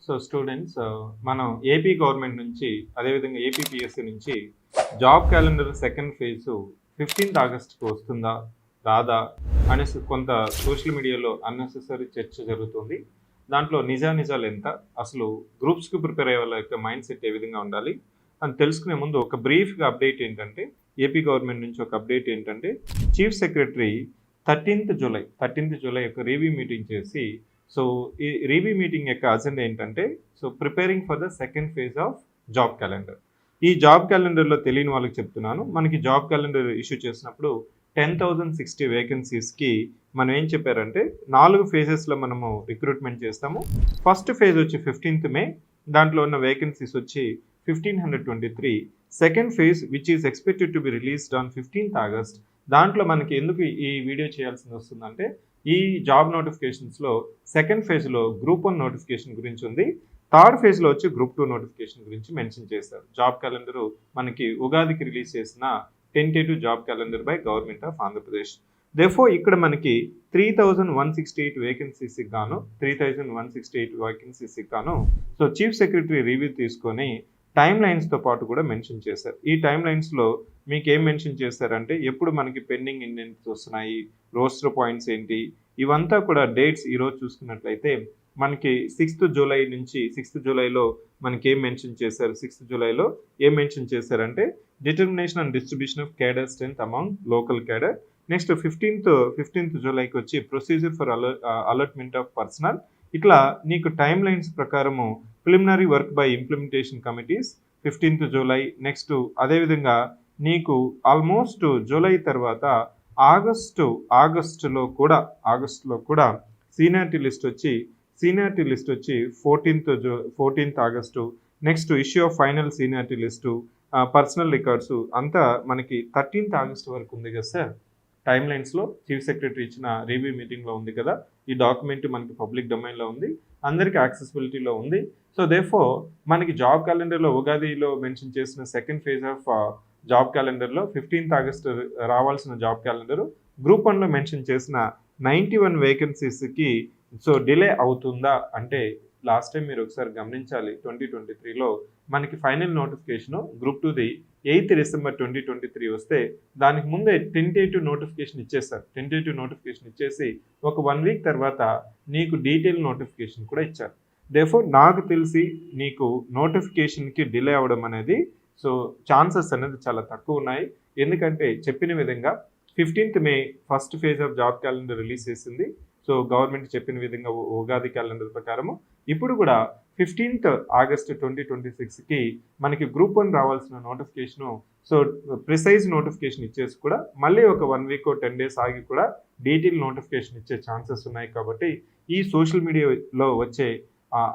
So students మనం AP government నుంచి అదేవిధంగా ఏపీపీఎస్సీ నుంచి job calendar second phase 15th ఆగస్ట్కి వస్తుందా రాదా అనేసి కొంత సోషల్ మీడియాలో అన్నెసెసరీ చర్చ జరుగుతుంది. దాంట్లో నిజాలు ఎంత, అసలు గ్రూప్స్కి ప్రిపేర్ అయ్యే వాళ్ళ యొక్క మైండ్ సెట్ ఏ విధంగా ఉండాలి అని తెలుసుకునే ముందు ఒక బ్రీఫ్గా అప్డేట్ ఏంటంటే, ఏపీ గవర్నమెంట్ నుంచి ఒక అప్డేట్ ఏంటంటే, చీఫ్ సెక్రటరీ 13th జూలై యొక్క రివ్యూ మీటింగ్ చేసి, సో ఈ రివ్యూ మీటింగ్ యొక్క అజెండా ఏంటంటే, so preparing for the second phase of job calendar. ఈ జాబ్ క్యాలెండర్లో తెలియని వాళ్ళకి చెప్తున్నాను, మనకి జాబ్ క్యాలెండర్ ఇష్యూ చేసినప్పుడు 10,060 వేకెన్సీస్కి మనం ఏం చెప్పారంటే 4 ఫేజెస్లో మనము రిక్రూట్మెంట్ చేస్తాము. ఫస్ట్ ఫేజ్ వచ్చి 15th మే, దాంట్లో ఉన్న వేకెన్సీస్ వచ్చి 1523. Second phase which is expected to be released on 15th August. దాంట్లో మనకి ఎందుకు ఈ వీడియో చేయాల్సి వస్తుందంటే, ఈ జాబ్ నోటిఫికేషన్స్లో సెకండ్ ఫేజ్లో గ్రూప్ 1 నోటిఫికేషన్ గురించి ఉంది, థర్డ్ ఫేజ్లో వచ్చి గ్రూప్ 2 నోటిఫికేషన్ గురించి మెన్షన్ చేశారు. జాబ్ క్యాలెండరు మనకి ఉగాదికి రిలీజ్ చేసిన tentative job calendar by government of Andhra Pradesh. Therefore ఇక్కడ మనకి 3,168 వేకెన్సీస్కి గాను 3,168 వేకెన్సీస్కి గాను సో చీఫ్ సెక్రటరీ రివ్యూ తీసుకొని టైమ్ లైన్స్తో పాటు కూడా మెన్షన్ చేశారు. ఈ టైమ్ లైన్స్లో మీకు ఏం మెన్షన్ చేశారంటే, ఎప్పుడు మనకి పెండింగ్ ఇండెంట్స్ వస్తున్నాయి, రోస్టర్ పాయింట్స్ ఏంటి, ఇవంతా కూడా డేట్స్ ఈరోజు చూసుకున్నట్లయితే మనకి 6th జూలై నుంచి 6th జూలైలో మనకి ఏం మెన్షన్ చేశారు, 6th జూలైలో ఏం మెన్షన్ చేశారంటే, determination and distribution of cadre strength among local cadre. Next 15th జూలైకి వచ్చి procedure for allotment of personal. ఇట్లా నీకు టైమ్ లైన్స్ ప్రకారము preliminary work by implementation committees 15th July. Next అదేవిధంగా నీకు ఆల్మోస్ట్ జూలై తర్వాత ఆగస్టులో కూడా సీనియారిటీ లిస్ట్ వచ్చి 14th August. Next issue of final seniority list, personal records అంతా మనకి 13th ఆగస్ట్ వరకు ఉంది కదా సార్. టైమ్ లైన్స్లో చీఫ్ సెక్రటరీ ఇచ్చిన రివ్యూ మీటింగ్లో ఉంది కదా, ఈ డాక్యుమెంట్ మనకి పబ్లిక్ డొమైన్లో ఉంది, అందరికీ యాక్సెసిబిలిటీలో ఉంది. సో దేర్ఫోర్ మనకి జాబ్ క్యాలెండర్లో ఉగాదిలో మెన్షన్ చేసిన సెకండ్ ఫేజ్ ఆఫ్ జాబ్ క్యాలెండర్లో 15th ఆగస్ట్ రావాల్సిన జాబ్ క్యాలెండరు గ్రూప్ 1లో మెన్షన్ చేసిన 91 వేకెన్సీస్కి సో డిలే అవుతుందా అంటే, లాస్ట్ టైం మీరు ఒకసారి గమనించాలి, 2023లో మనకి ఫైనల్ నోటిఫికేషన్ గ్రూప్ 2ది 8th డిసెంబర్ 2023 వస్తే దానికి ముందే టెంటేటివ్ నోటిఫికేషన్ ఇచ్చేస్తారు. టెంటేటివ్ నోటిఫికేషన్ ఇచ్చేసి ఒక 1 వీక్ తర్వాత నీకు డీటెయిల్ నోటిఫికేషన్ కూడా ఇచ్చారు. దేర్ఫోర్ నాకు తెలిసి నీకు నోటిఫికేషన్కి డిలే అవ్వడం అనేది సో ఛాన్సెస్ అనేది చాలా తక్కువ ఉన్నాయి. ఎందుకంటే చెప్పిన విధంగా 15th May first phase of job calendar release చేసింది. సో గవర్నమెంట్ చెప్పిన విధంగా ఉగాది క్యాలెండర్ ప్రకారము ఇప్పుడు కూడా 15th ఆగస్ట్ 2026కి మనకి గ్రూప్ 1 రావాల్సిన నోటిఫికేషను సో ప్రిసైజ్ నోటిఫికేషన్ ఇచ్చేసి కూడా మళ్ళీ ఒక 1 వీక్ 10 డేస్ ఆగి కూడా డీటెయిల్ నోటిఫికేషన్ ఇచ్చే ఛాన్సెస్ ఉన్నాయి. కాబట్టి ఈ సోషల్ మీడియాలో వచ్చే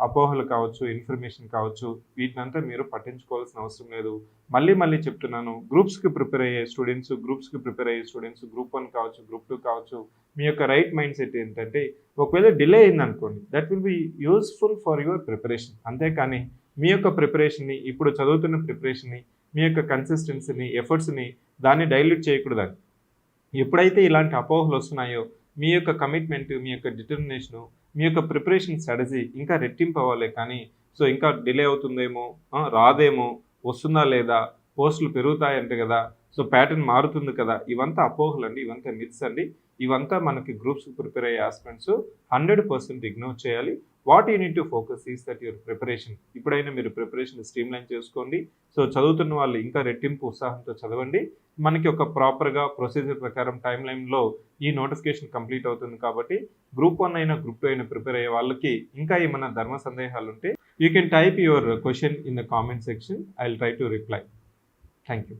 అపోహలు కావచ్చు, ఇన్ఫర్మేషన్ కావచ్చు, వీటినంతా మీరు పట్టించుకోవాల్సిన అవసరం లేదు. మళ్ళీ చెప్తున్నాను, గ్రూప్స్కి ప్రిపేర్ అయ్యే స్టూడెంట్స్ గ్రూప్ 1 కావచ్చు, గ్రూప్ 2 కావచ్చు, మీ యొక్క రైట్ మైండ్ సెట్ ఏంటంటే, ఒకవేళ డిలే అయిందనుకోండి, that will be useful for your preparation. అంతేకాని మీ యొక్క ప్రిపరేషన్ని, ఇప్పుడు చదువుతున్న ప్రిపరేషన్ని, మీ యొక్క కన్సిస్టెన్సీని, ఎఫర్ట్స్ని దాన్ని డైల్యూట్ చేయకూడదని. ఎప్పుడైతే ఇలాంటి అపోహలు వస్తున్నాయో మీ యొక్క కమిట్మెంట్, మీ యొక్క డిటర్మినేషను, మీ యొక్క ప్రిపరేషన్ స్ట్రాటజీ ఇంకా రెట్టింపు అవ్వాలి. కానీ సో ఇంకా డిలే అవుతుందేమో, రాదేమో, వస్తుందా లేదా, పోస్టులు పెరుగుతాయంటే కదా, సో ప్యాటర్న్ మారుతుంది కదా, ఇవంతా అపోహలు అండి, ఇవంతా మిత్స్ అండి. ఇవంతా మనకి గ్రూప్స్కి ప్రిపేర్ అయ్యే ఆస్పిరెంట్స్ 100% ఇగ్నోర్ చేయాలి. What you need to focus is that your preparation. ఇప్పుడైనా మీరు ప్రిపరేషన్ స్ట్రీమ్లైన్ చేసుకోండి. సో చదువుతున్న వాళ్ళు ఇంకా రెట్టింపు ఉత్సాహంతో చదవండి. మనకి ఒక ప్రాపర్గా ప్రొసీజర్ ప్రకారం టైం లైన్లో ఈ నోటిఫికేషన్ కంప్లీట్ అవుతుంది. కాబట్టి గ్రూప్ 1 అయినా గ్రూప్ 2 అయినా ప్రిపేర్ అయ్యే వాళ్ళకి ఇంకా ఏమైనా ధర్మ సందేహాలు ఉంటే you can type your question in the comment section. I will try to reply. Thank you.